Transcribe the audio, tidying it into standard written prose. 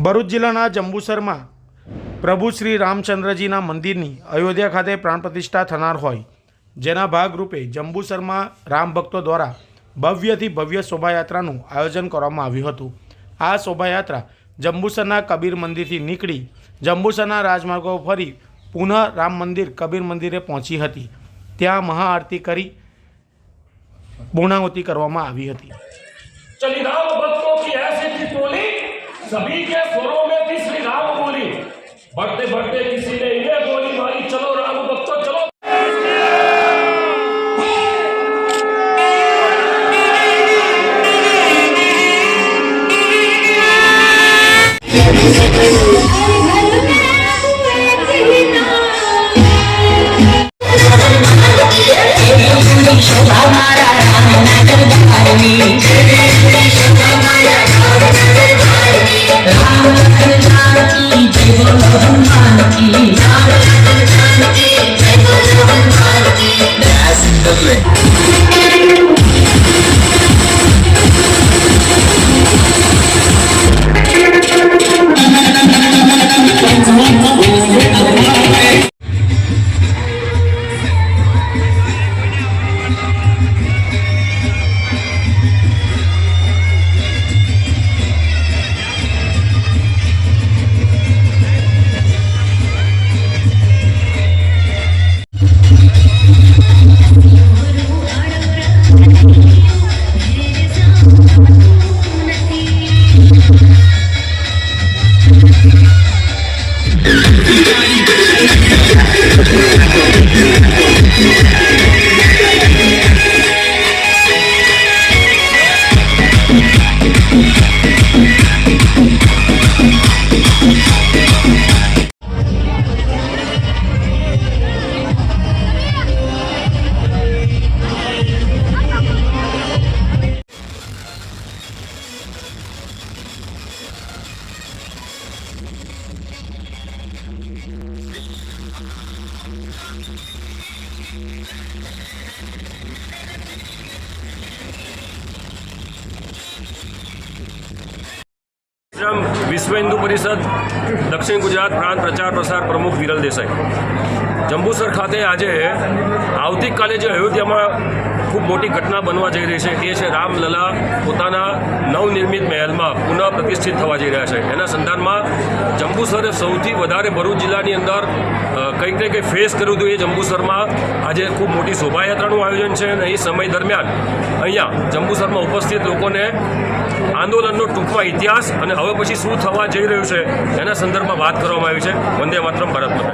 ભરૂચ જિલ્લાના જંબુસરમાં પ્રભુ શ્રી રામચંદ્રજીના મંદિરની અયોધ્યા ખાતે પ્રાણ પ્રતિષ્ઠા થનાર હોય જેના ભાગરૂપે જંબુસરમાં રામ ભક્તો દ્વારા ભવ્યથી ભવ્ય શોભાયાત્રાનું આયોજન કરવામાં આવ્યું હતું। આ શોભાયાત્રા જંબુસરના કબીર મંદિરથી નીકળી જંબુસરના રાજમાર્ગો ફરી પુનઃ રામ મંદિર કબીર મંદિરે પહોંચી હતી। ત્યાં મહાઆરતી કરી પૂર્ણાહુતિ કરવામાં આવી હતી। चली राम भक्तों की ऐसी थी टोली, सभी के स्वरों में थी श्री राम बोली। बढ़ते बढ़ते किसी ने ये बोली मारी, चलो राम भक्तों चलो। विश्व हिंदू परिषद दक्षिण गुजरात प्रांत प्रचार प्रसार प्रमुख विरल देसाई जंबूसर खाते आज आवती काले जो अयोध्या खूब मोटी घटना बनवा जई रही है ये रामलला पोताना नवनिर्मित महल में पुनः प्रतिष्ठित थवा जई रह्या छे। एना संधान में जंबूसरे सौथी वधारे भरूच जिल्लानी अंदर कंईक ने कंई फेस कर्युं हतुं। जंबूसर में आज खूब मोटी शोभायात्रानुं आयोजन है और समय दरमियान अहींया जंबूसर में उपस्थित लोकोने आंदोलनનો ટૂંકમાં ઇતિહાસ અને હવે પછી શું થવા જઈ રહ્યું છે એના સંદર્ભમાં વાત કરવામાં આવી છે। વંદે માતરમ, ભારત માતા।